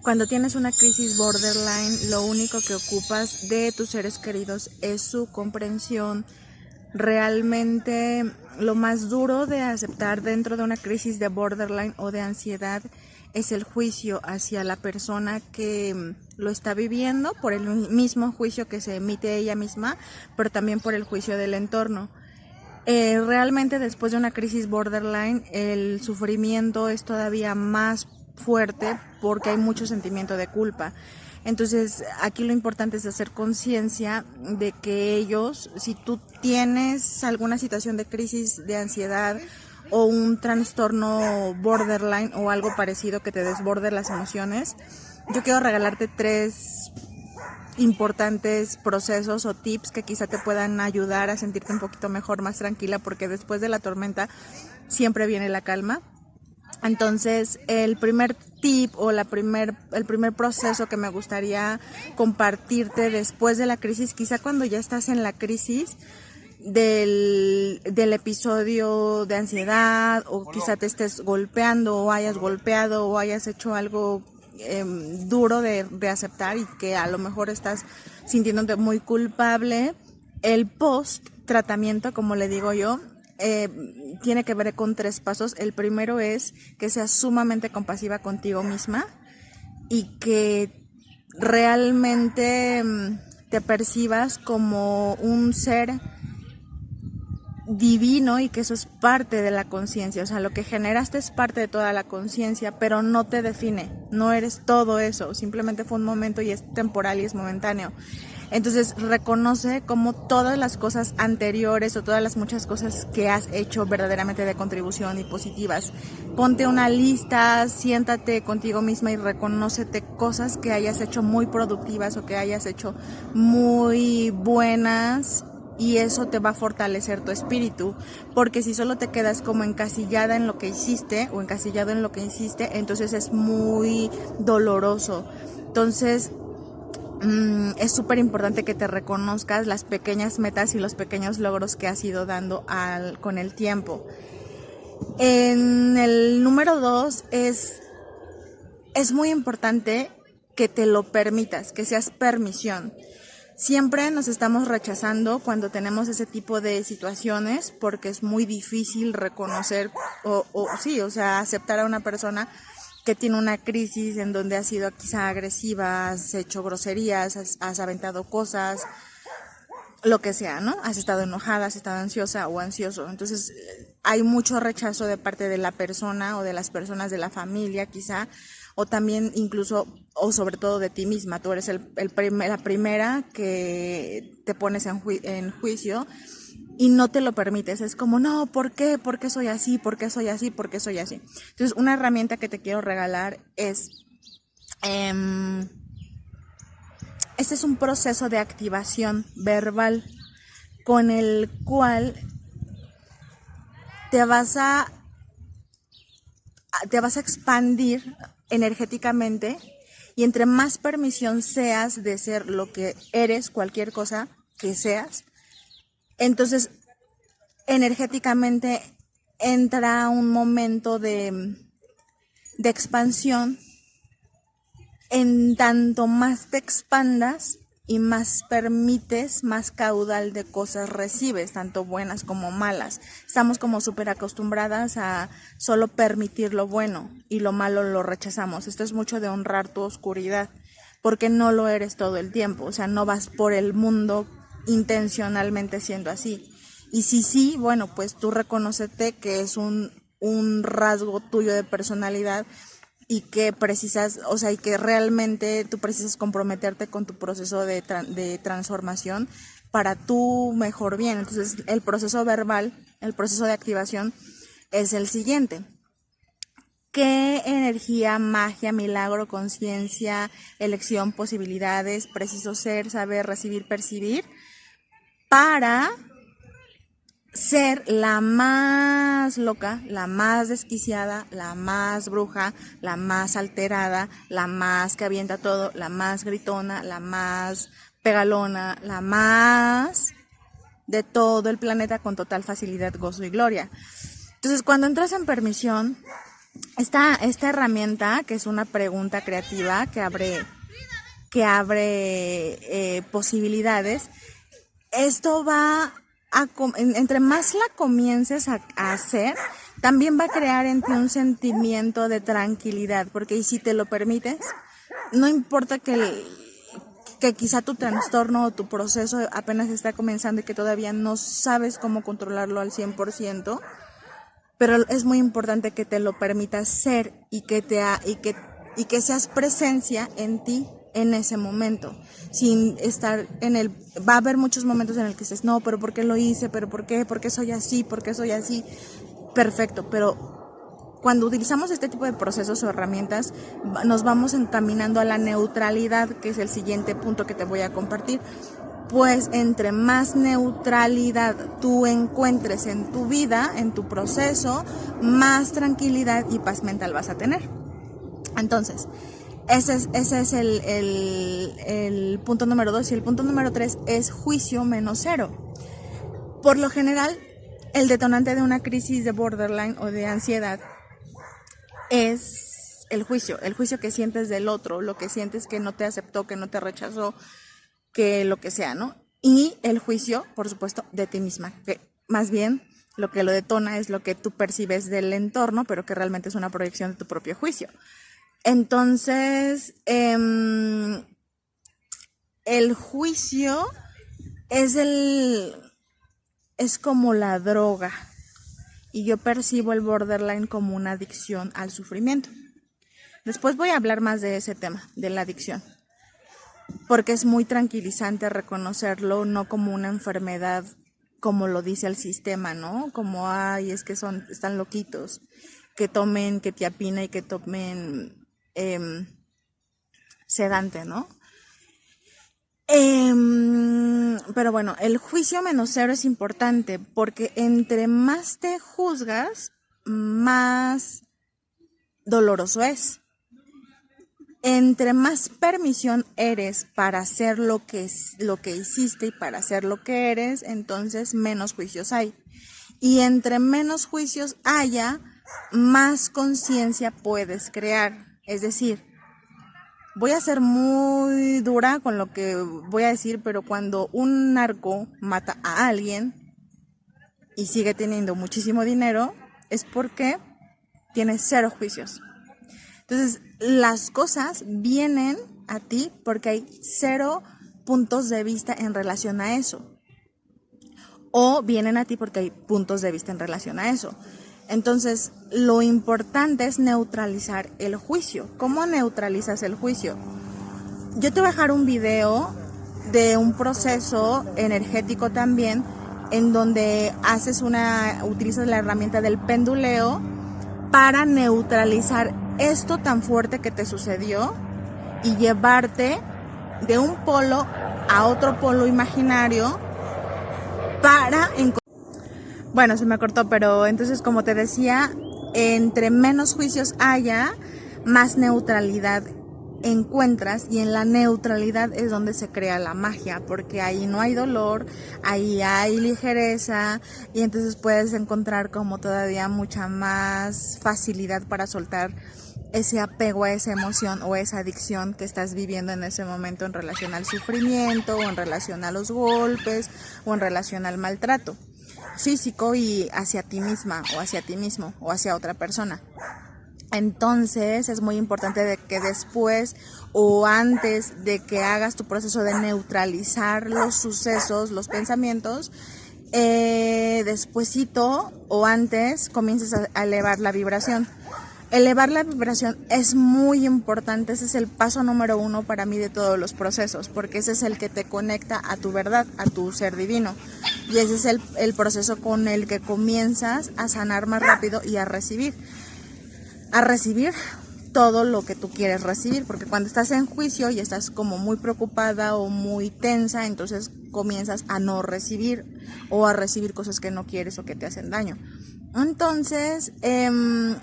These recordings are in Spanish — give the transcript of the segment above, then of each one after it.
Cuando tienes una crisis borderline, lo único que ocupas de tus seres queridos es su comprensión. Realmente lo más duro de aceptar dentro de una crisis de borderline o de ansiedad es el juicio hacia la persona que lo está viviendo, por el mismo juicio que se emite ella misma, pero también por el juicio del entorno. Realmente después de una crisis borderline el sufrimiento es todavía más fuerte porque hay mucho sentimiento de culpa. Entonces aquí lo importante es hacer conciencia de que ellos, si tú tienes alguna situación de crisis de ansiedad o un trastorno borderline o algo parecido que te desborde las emociones, yo quiero regalarte 3 importantes procesos o tips que quizá te puedan ayudar a sentirte un poquito mejor, más tranquila, porque después de la tormenta siempre viene la calma. Entonces, el primer tip o el primer proceso que me gustaría compartirte después de la crisis, quizá cuando ya estás en la crisis del episodio de ansiedad, o quizá te estés golpeando o hayas golpeado o hayas hecho algo duro de aceptar y que a lo mejor estás sintiéndote muy culpable. El post tratamiento, como le digo yo, tiene que ver con 3 pasos. El primero es que seas sumamente compasiva contigo misma y que realmente te percibas como un ser divino y que eso es parte de la conciencia. O sea, lo que generaste es parte de toda la conciencia, pero no te define, no eres todo eso, simplemente fue un momento y es temporal y es momentáneo. Entonces reconoce como todas las cosas anteriores o todas las muchas cosas que has hecho verdaderamente de contribución y positivas. Ponte una lista, siéntate contigo misma y reconócete cosas que hayas hecho muy productivas o que hayas hecho muy buenas, y eso te va a fortalecer tu espíritu, porque si solo te quedas como encasillada en lo que hiciste o encasillado en lo que hiciste, entonces es muy doloroso. Entonces es súper importante que te reconozcas las pequeñas metas y los pequeños logros que has ido dando con el tiempo. En el número 2 es muy importante que te lo permitas, que seas permisión. Siempre nos estamos rechazando cuando tenemos ese tipo de situaciones porque es muy difícil reconocer aceptar a una persona que tiene una crisis en donde has sido quizá agresiva, has hecho groserías, has aventado cosas, lo que sea, ¿no? Has estado enojada, has estado ansiosa o ansioso. Entonces hay mucho rechazo de parte de la persona o de las personas de la familia quizá, o también incluso o sobre todo de ti misma. Tú eres la primera que te pones en juicio y no te lo permites. Es como, no, ¿por qué? ¿Por qué soy así? ¿Por qué soy así? ¿Por qué soy así? Entonces una herramienta que te quiero regalar es este es un proceso de activación verbal con el cual te vas a expandir energéticamente, y entre más permisión seas de ser lo que eres, cualquier cosa que seas, entonces energéticamente entra un momento de expansión. En tanto más te expandas y más permites, más caudal de cosas recibes, tanto buenas como malas. Estamos como súper acostumbradas a solo permitir lo bueno y lo malo lo rechazamos. Esto es mucho de honrar tu oscuridad, porque no lo eres todo el tiempo. O sea, no vas por el mundo intencionalmente siendo así. Y si sí, bueno, pues tú reconócete que es un rasgo tuyo de personalidad y que precisas, o sea, y que realmente tú precisas comprometerte con tu proceso de transformación para tu mejor bien. Entonces, el proceso verbal, el proceso de activación es el siguiente. ¿Qué energía, magia, milagro, conciencia, elección, posibilidades, preciso ser, saber, recibir, percibir para ser la más loca, la más desquiciada, la más bruja, la más alterada, la más que avienta todo, la más gritona, la más pegalona, la más de todo el planeta con total facilidad, gozo y gloria? Entonces, cuando entras en permisión, esta herramienta, que es una pregunta creativa que abre posibilidades, esto va a, entre más la comiences a hacer, también va a crear en ti un sentimiento de tranquilidad, porque si te lo permites, no importa que quizá tu trastorno o tu proceso apenas está comenzando y que todavía no sabes cómo controlarlo al 100%, pero es muy importante que te lo permitas ser y que seas presencia en ti en ese momento, sin estar va a haber muchos momentos en el que dices, no, pero ¿por qué lo hice? ¿Pero por qué? ¿Por qué soy así? ¿Por qué soy así? Perfecto, pero cuando utilizamos este tipo de procesos o herramientas, nos vamos encaminando a la neutralidad, que es el siguiente punto que te voy a compartir. Pues entre más neutralidad tú encuentres en tu vida, en tu proceso, más tranquilidad y paz mental vas a tener. Entonces, ese es el punto número 2. Y el punto número 3 es juicio menos cero. Por lo general, el detonante de una crisis de borderline o de ansiedad es el juicio que sientes del otro, lo que sientes que no te aceptó, que no te rechazó, que lo que sea, ¿no? Y el juicio, por supuesto, de ti misma, que más bien lo que lo detona es lo que tú percibes del entorno, pero que realmente es una proyección de tu propio juicio. Entonces, el juicio es como la droga, y yo percibo el borderline como una adicción al sufrimiento. Después voy a hablar más de ese tema, de la adicción, porque es muy tranquilizante reconocerlo, no como una enfermedad, como lo dice el sistema, ¿no? Como, ay, es que están loquitos, que tomen quetiapina y que tomen sedante, ¿no? Pero bueno, el juicio menos cero es importante, porque entre más te juzgas, más doloroso es. Entre más permisión eres para hacer lo que hiciste y para hacer lo que eres, entonces menos juicios hay. Y entre menos juicios haya, más conciencia puedes crear. Es decir, voy a ser muy dura con lo que voy a decir, pero cuando un narco mata a alguien y sigue teniendo muchísimo dinero, es porque tiene cero juicios. Entonces, las cosas vienen a ti porque hay cero puntos de vista en relación a eso. O vienen a ti porque hay puntos de vista en relación a eso. Entonces, lo importante es neutralizar el juicio. ¿Cómo neutralizas el juicio? Yo te voy a dejar un video de un proceso energético también, en donde utilizas la herramienta del penduleo para neutralizar esto tan fuerte que te sucedió y llevarte de un polo a otro polo imaginario para encontrar. Bueno, se me cortó, pero entonces, como te decía, entre menos juicios haya, más neutralidad encuentras, y en la neutralidad es donde se crea la magia, porque ahí no hay dolor, ahí hay ligereza, y entonces puedes encontrar como todavía mucha más facilidad para soltar ese apego a esa emoción o esa adicción que estás viviendo en ese momento en relación al sufrimiento, o en relación a los golpes, o en relación al maltrato físico y hacia ti misma o hacia ti mismo o hacia otra persona. Entonces es muy importante de que después o antes de que hagas tu proceso de neutralizar los sucesos, los pensamientos, despuesito o antes comiences a elevar la vibración. Elevar la vibración es muy importante, ese es el paso número 1 para mí de todos los procesos, porque ese es el que te conecta a tu verdad, a tu ser divino, y ese es el proceso con el que comienzas a sanar más rápido y a recibir todo lo que tú quieres recibir, porque cuando estás en juicio y estás como muy preocupada o muy tensa, entonces comienzas a no recibir o a recibir cosas que no quieres o que te hacen daño. Entonces,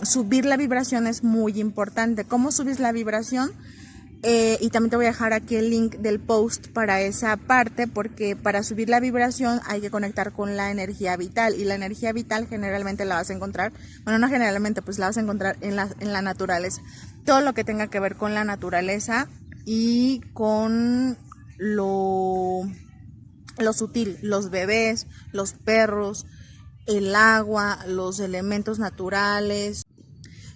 subir la vibración es muy importante. ¿Cómo subes la vibración? Y también te voy a dejar aquí el link del post para esa parte, porque para subir la vibración hay que conectar con la energía vital, y la energía vital generalmente la vas a encontrar, bueno, no generalmente, pues la vas a encontrar en la naturaleza. Todo lo que tenga que ver con la naturaleza y con lo sutil, los bebés, los perros, el agua, los elementos naturales.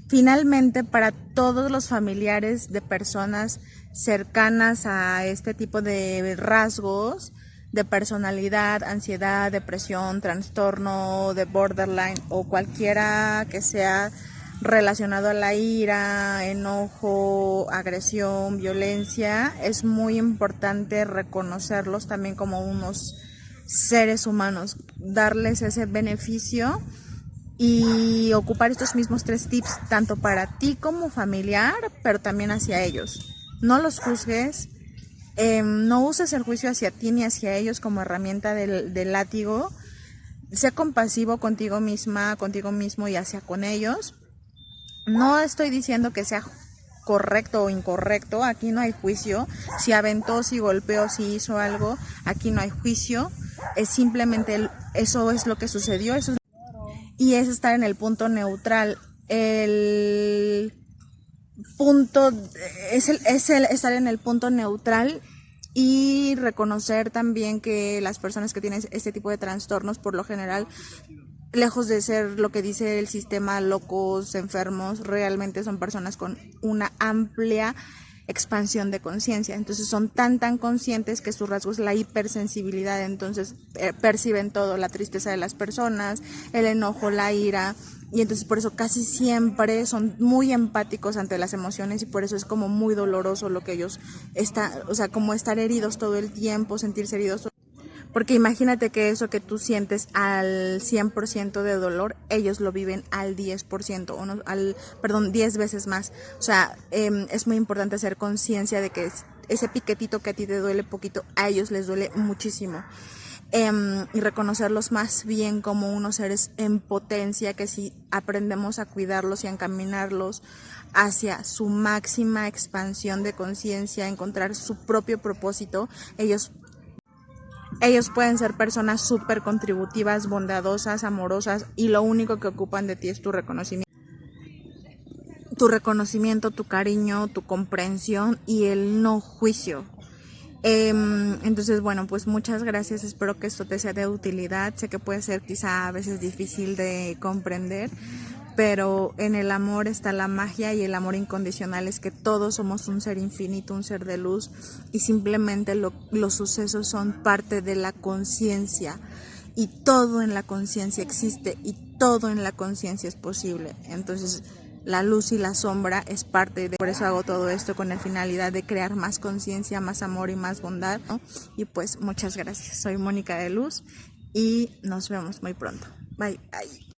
Finalmente, para todos los familiares de personas cercanas a este tipo de rasgos de personalidad, ansiedad, depresión, trastorno de borderline o cualquiera que sea relacionado a la ira, enojo, agresión, violencia, es muy importante reconocerlos también como unos seres humanos, darles ese beneficio y ocupar estos mismos 3 tips tanto para ti como familiar, pero también hacia ellos. No los juzgues, no uses el juicio hacia ti ni hacia ellos como herramienta del látigo. Sé compasivo contigo misma, contigo mismo y hacia con ellos. No estoy diciendo que sea correcto o incorrecto, aquí no hay juicio. Si aventó, si golpeó, si hizo algo, aquí no hay juicio. Es simplemente eso es lo que sucedió, eso es. Y es estar en el punto neutral. El punto es el estar en el punto neutral y reconocer también que las personas que tienen este tipo de trastornos, por lo general, lejos de ser lo que dice el sistema locos, enfermos, realmente son personas con una amplia expansión de conciencia. Entonces son tan conscientes que su rasgo es la hipersensibilidad. Entonces perciben todo, la tristeza de las personas, el enojo, la ira, y entonces por eso casi siempre son muy empáticos ante las emociones, y por eso es como muy doloroso lo que ellos o sea, como estar heridos todo el tiempo, sentirse heridos. Porque imagínate que eso que tú sientes al 100% de dolor, ellos lo viven al 10%, o no, perdón, 10 veces más. O sea, es muy importante hacer conciencia de que ese piquetito que a ti te duele poquito, a ellos les duele muchísimo. Y reconocerlos más bien como unos seres en potencia, que si aprendemos a cuidarlos y a encaminarlos hacia su máxima expansión de conciencia, encontrar su propio propósito, ellos pueden ser personas súper contributivas, bondadosas, amorosas, y lo único que ocupan de ti es tu reconocimiento, tu cariño, tu comprensión y el no juicio. Entonces, bueno, pues muchas gracias, espero que esto te sea de utilidad. Sé que puede ser quizá a veces difícil de comprender, pero en el amor está la magia, y el amor incondicional es que todos somos un ser infinito, un ser de luz, y simplemente los sucesos son parte de la conciencia, y todo en la conciencia existe y todo en la conciencia es posible. Entonces la luz y la sombra es parte de, por eso hago todo esto con la finalidad de crear más conciencia, más amor y más bondad, ¿no? Y pues muchas gracias, soy Mónica de Luz y nos vemos muy pronto. Bye, bye.